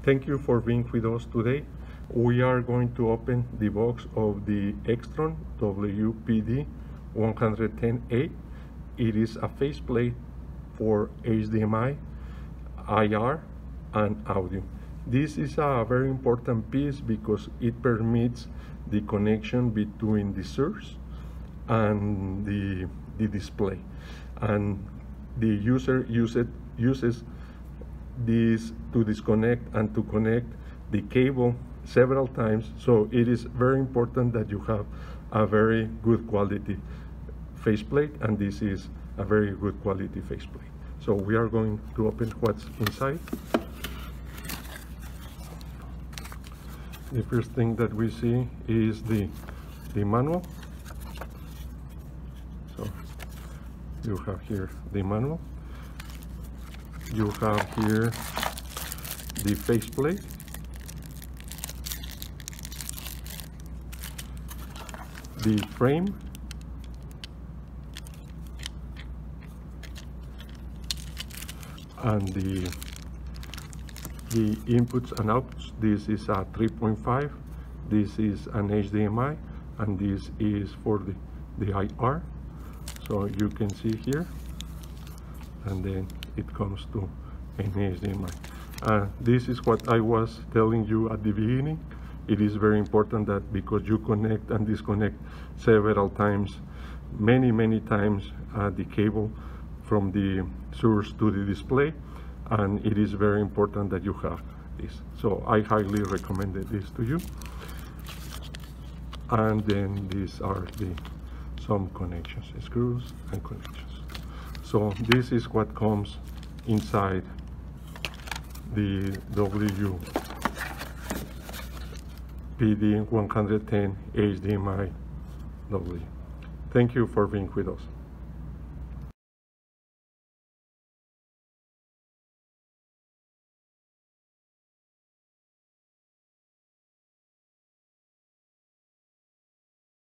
Thank you for being with us today. We are going to open the box of the Extron WPD 110A. It is a faceplate for HDMI, IR, and audio. This is a very important piece because it permits the connection between the source and the display. And the user uses this to disconnect and to connect the cable several times. So it is very important that you have a very good quality faceplate, and this is a very good quality faceplate. So we are going to open what's inside. The first thing that we see is the manual. So you have here the manual. You have here the faceplate, the frame, and the inputs and outputs. This is a 3.5, this is an HDMI, and this is for the IR. So you can see here, and then it comes to an HDMI. This is what I was telling you at the beginning. It is very important that because you connect and disconnect several times, many times, the cable from the source to the display, and it is very important that you have this. So I highly recommend this to you. And then these are some connections, screws and connections. So this is what comes inside the WPD 110 HDMI W. Thank you for being with us.